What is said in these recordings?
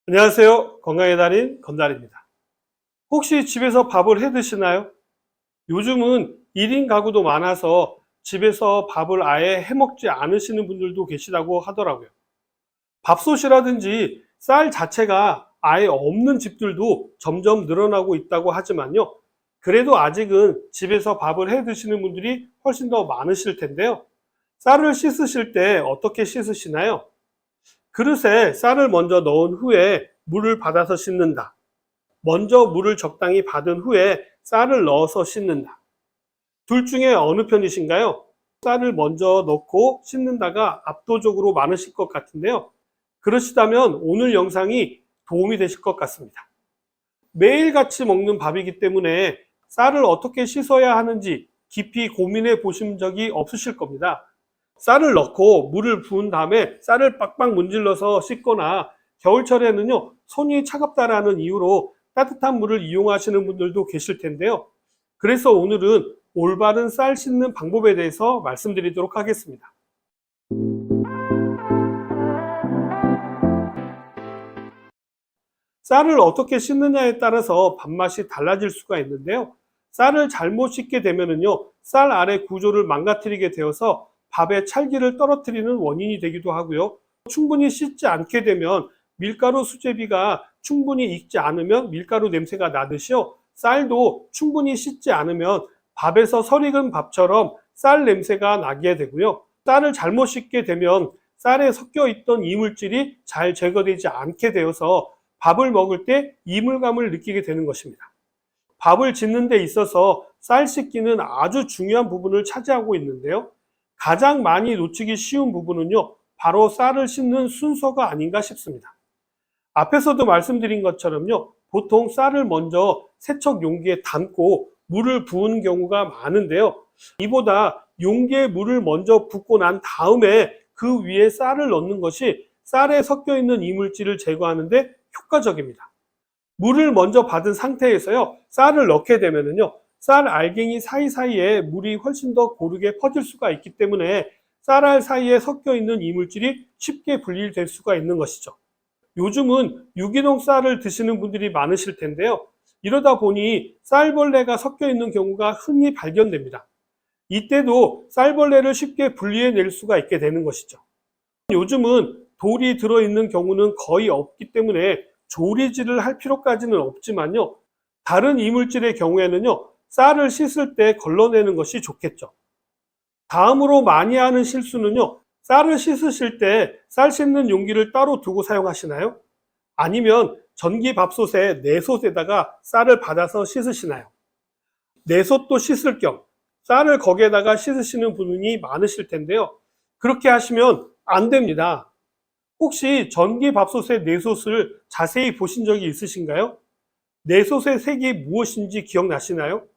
안녕하세요. 건강의 달인 건달입니다. 혹시 집에서 밥을 해 드시나요? 요즘은 1인 가구도 많아서 집에서 밥을 아예 해 먹지 않으시는 분들도 계시다고 하더라고요. 밥솥이라든지 쌀 자체가 아예 없는 집들도 점점 늘어나고 있다고 하지만요. 그래도 아직은 집에서 밥을 해 드시는 분들이 훨씬 더 많으실 텐데요. 쌀을 씻으실 때 어떻게 씻으시나요? 그릇에 쌀을 먼저 넣은 후에 물을 받아서 씻는다. 먼저 물을 적당히 받은 후에 쌀을 넣어서 씻는다. 둘 중에 어느 편이신가요? 쌀을 먼저 넣고 씻는다가 압도적으로 많으실 것 같은데요. 그러시다면 오늘 영상이 도움이 되실 것 같습니다. 매일같이 먹는 밥이기 때문에 쌀을 어떻게 씻어야 하는지 깊이 고민해 보신 적이 없으실 겁니다. 쌀을 넣고 물을 부은 다음에 쌀을 빡빡 문질러서 씻거나 겨울철에는요, 손이 차갑다라는 이유로 따뜻한 물을 이용하시는 분들도 계실 텐데요. 그래서 오늘은 올바른 쌀 씻는 방법에 대해서 말씀드리도록 하겠습니다. 쌀을 어떻게 씻느냐에 따라서 밥맛이 달라질 수가 있는데요. 쌀을 잘못 씻게 되면은요, 쌀 아래 구조를 망가뜨리게 되어서 밥의 찰기를 떨어뜨리는 원인이 되기도 하고요. 충분히 씻지 않게 되면 밀가루 수제비가 충분히 익지 않으면 밀가루 냄새가 나듯이요. 쌀도 충분히 씻지 않으면 밥에서 설 익은 밥처럼 쌀 냄새가 나게 되고요. 쌀을 잘못 씻게 되면 쌀에 섞여 있던 이물질이 잘 제거되지 않게 되어서 밥을 먹을 때 이물감을 느끼게 되는 것입니다. 밥을 짓는 데 있어서 쌀 씻기는 아주 중요한 부분을 차지하고 있는데요. 가장 많이 놓치기 쉬운 부분은요, 바로 쌀을 씻는 순서가 아닌가 싶습니다. 앞에서도 말씀드린 것처럼요, 보통 쌀을 먼저 세척 용기에 담고 물을 부은 경우가 많은데요. 이보다 용기에 물을 먼저 붓고 난 다음에 그 위에 쌀을 넣는 것이 쌀에 섞여 있는 이물질을 제거하는데 효과적입니다. 물을 먼저 받은 상태에서요, 쌀을 넣게 되면은요, 쌀 알갱이 사이사이에 물이 훨씬 더 고르게 퍼질 수가 있기 때문에 쌀알 사이에 섞여 있는 이물질이 쉽게 분리될 수가 있는 것이죠. 요즘은 유기농 쌀을 드시는 분들이 많으실 텐데요. 이러다 보니 쌀벌레가 섞여 있는 경우가 흔히 발견됩니다. 이때도 쌀벌레를 쉽게 분리해낼 수가 있게 되는 것이죠. 요즘은 돌이 들어있는 경우는 거의 없기 때문에 조리질을 할 필요까지는 없지만요. 다른 이물질의 경우에는요, 쌀을 씻을 때 걸러내는 것이 좋겠죠. 다음으로 많이 하는 실수는요, 쌀을 씻으실 때 쌀 씻는 용기를 따로 두고 사용하시나요? 아니면 전기밥솥에 내솥에다가 쌀을 받아서 씻으시나요? 내솥도 씻을 겸 쌀을 거기에다가 씻으시는 분이 많으실 텐데요. 그렇게 하시면 안 됩니다. 혹시 전기밥솥의 내솥을 자세히 보신 적이 있으신가요? 내솥의 색이 무엇인지 기억나시나요?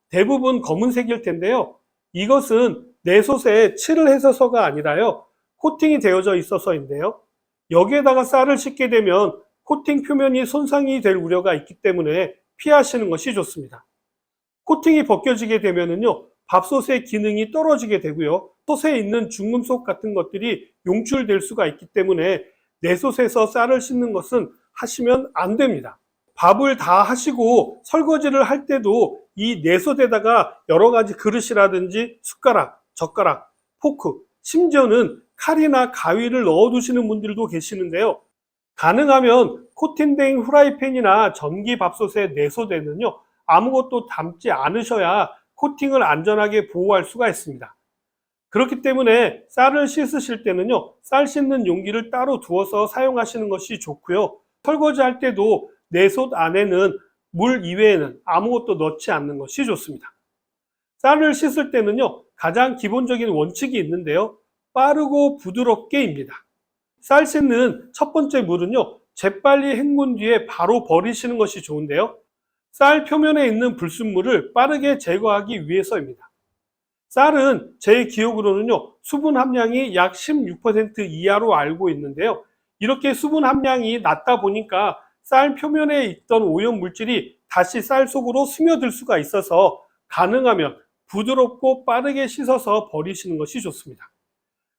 대부분 검은색일 텐데요. 이것은 내솥에 칠을 해서가 아니라요, 코팅이 되어져 있어서인데요. 여기에다가 쌀을 씻게 되면 코팅 표면이 손상이 될 우려가 있기 때문에 피하시는 것이 좋습니다. 코팅이 벗겨지게 되면은요, 밥솥의 기능이 떨어지게 되고요. 솥에 있는 중금속 같은 것들이 용출될 수가 있기 때문에 내솥에서 쌀을 씻는 것은 하시면 안 됩니다. 밥을 다 하시고 설거지를 할 때도 이 내솥에다가 여러 가지 그릇이라든지 숟가락, 젓가락, 포크, 심지어는 칼이나 가위를 넣어 두시는 분들도 계시는데요. 가능하면 코팅된 후라이팬이나 전기밥솥의 내솥에는요, 아무것도 담지 않으셔야 코팅을 안전하게 보호할 수가 있습니다. 그렇기 때문에 쌀을 씻으실 때는요, 쌀 씻는 용기를 따로 두어서 사용하시는 것이 좋고요. 설거지할 때도 내솥 안에는 물 이외에는 아무것도 넣지 않는 것이 좋습니다. 쌀을 씻을 때는요, 가장 기본적인 원칙이 있는데요, 빠르고 부드럽게입니다. 쌀 씻는 첫 번째 물은요, 재빨리 헹군 뒤에 바로 버리시는 것이 좋은데요, 쌀 표면에 있는 불순물을 빠르게 제거하기 위해서입니다. 쌀은 제 기억으로는요, 수분 함량이 약 16% 이하로 알고 있는데요. 이렇게 수분 함량이 낮다 보니까 쌀 표면에 있던 오염 물질이 다시 쌀 속으로 스며들 수가 있어서 가능하면 부드럽고 빠르게 씻어서 버리시는 것이 좋습니다.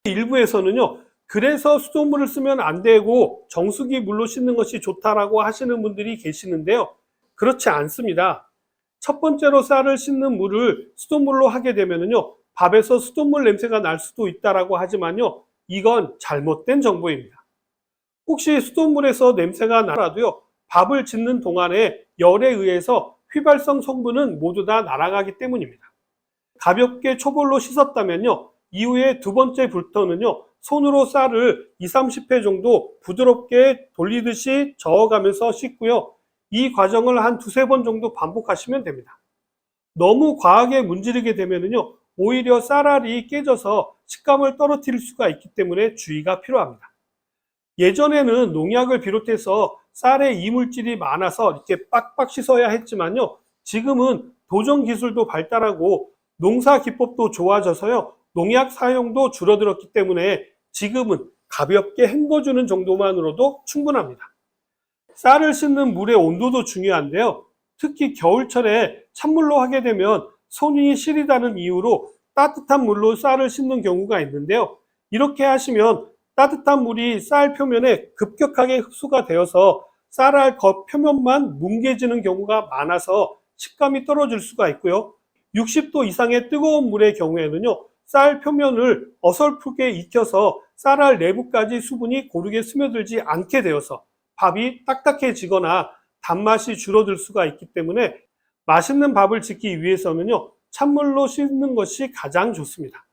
일부에서는요, 그래서 수돗물을 쓰면 안 되고 정수기 물로 씻는 것이 좋다라고 하시는 분들이 계시는데요. 그렇지 않습니다. 첫 번째로 쌀을 씻는 물을 수돗물로 하게 되면요, 밥에서 수돗물 냄새가 날 수도 있다라고 하지만요, 이건 잘못된 정보입니다. 혹시 수돗물에서 냄새가 나더라도요, 밥을 짓는 동안에 열에 의해서 휘발성 성분은 모두 다 날아가기 때문입니다. 가볍게 초벌로 씻었다면요, 이후에 두 번째 불터는요, 손으로 쌀을 2, 30회 정도 부드럽게 돌리듯이 저어가면서 씻고요. 이 과정을 한 두세 번 정도 반복하시면 됩니다. 너무 과하게 문지르게 되면요, 오히려 쌀알이 깨져서 식감을 떨어뜨릴 수가 있기 때문에 주의가 필요합니다. 예전에는 농약을 비롯해서 쌀에 이물질이 많아서 이렇게 빡빡 씻어야 했지만요, 지금은 도전 기술도 발달하고 농사 기법도 좋아져서요, 농약 사용도 줄어들었기 때문에 지금은 가볍게 헹궈주는 정도만으로도 충분합니다. 쌀을 씻는 물의 온도도 중요한데요, 특히 겨울철에 찬물로 하게 되면 손이 시리다는 이유로 따뜻한 물로 쌀을 씻는 경우가 있는데요, 이렇게 하시면 따뜻한 물이 쌀 표면에 급격하게 흡수가 되어서 쌀알 겉 표면만 뭉개지는 경우가 많아서 식감이 떨어질 수가 있고요. 60도 이상의 뜨거운 물의 경우에는요, 쌀 표면을 어설프게 익혀서 쌀알 내부까지 수분이 고르게 스며들지 않게 되어서 밥이 딱딱해지거나 단맛이 줄어들 수가 있기 때문에 맛있는 밥을 짓기 위해서는요, 찬물로 씻는 것이 가장 좋습니다.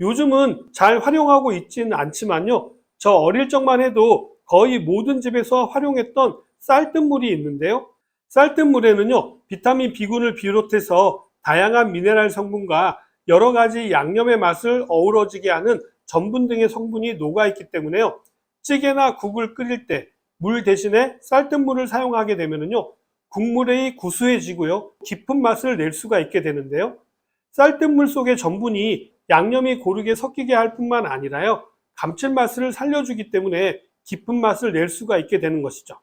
요즘은 잘 활용하고 있지는 않지만요, 저 어릴 적만 해도 거의 모든 집에서 활용했던 쌀뜨물이 있는데요, 쌀뜨물에는요, 비타민 B군을 비롯해서 다양한 미네랄 성분과 여러 가지 양념의 맛을 어우러지게 하는 전분 등의 성분이 녹아있기 때문에요, 찌개나 국을 끓일 때 물 대신에 쌀뜨물을 사용하게 되면요, 국물이 구수해지고요, 깊은 맛을 낼 수가 있게 되는데요, 쌀뜨물 속의 전분이 양념이 고르게 섞이게 할 뿐만 아니라요, 감칠맛을 살려주기 때문에 깊은 맛을 낼 수가 있게 되는 것이죠.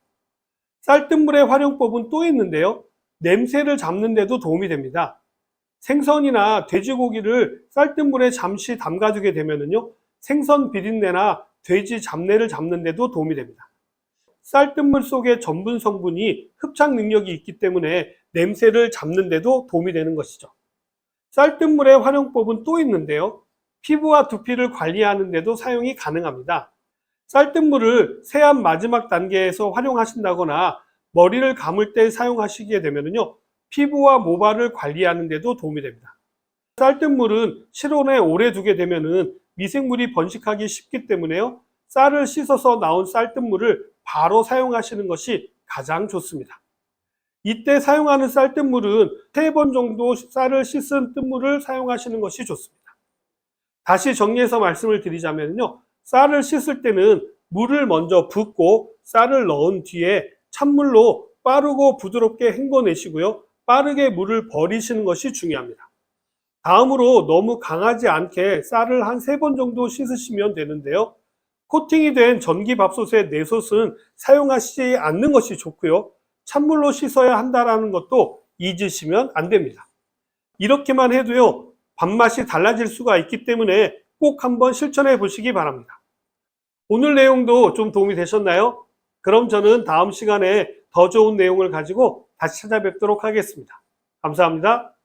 쌀뜨물의 활용법은 또 있는데요, 냄새를 잡는 데도 도움이 됩니다. 생선이나 돼지고기를 쌀뜨물에 잠시 담가두게 되면요, 생선 비린내나 돼지 잡내를 잡는 데도 도움이 됩니다. 쌀뜨물 속의 전분 성분이 흡착 능력이 있기 때문에 냄새를 잡는 데도 도움이 되는 것이죠. 쌀뜨물의 활용법은 또 있는데요, 피부와 두피를 관리하는 데도 사용이 가능합니다. 쌀뜨물을 세안 마지막 단계에서 활용하신다거나 머리를 감을 때 사용하시게 되면요, 피부와 모발을 관리하는 데도 도움이 됩니다. 쌀뜨물은 실온에 오래 두게 되면은 미생물이 번식하기 쉽기 때문에요, 쌀을 씻어서 나온 쌀뜨물을 바로 사용하시는 것이 가장 좋습니다. 이때 사용하는 쌀뜨물은 3번 정도 쌀을 씻은 뜨물을 사용하시는 것이 좋습니다. 다시 정리해서 말씀을 드리자면요, 쌀을 씻을 때는 물을 먼저 붓고 쌀을 넣은 뒤에 찬물로 빠르고 부드럽게 헹궈내시고요, 빠르게 물을 버리시는 것이 중요합니다. 다음으로 너무 강하지 않게 쌀을 한 3번 정도 씻으시면 되는데요, 코팅이 된 전기밥솥의 내솥은 사용하시지 않는 것이 좋고요, 찬물로 씻어야 한다는 것도 잊으시면 안 됩니다. 이렇게만 해도요, 밥맛이 달라질 수가 있기 때문에 꼭 한번 실천해 보시기 바랍니다. 오늘 내용도 좀 도움이 되셨나요? 그럼 저는 다음 시간에 더 좋은 내용을 가지고 다시 찾아뵙도록 하겠습니다. 감사합니다.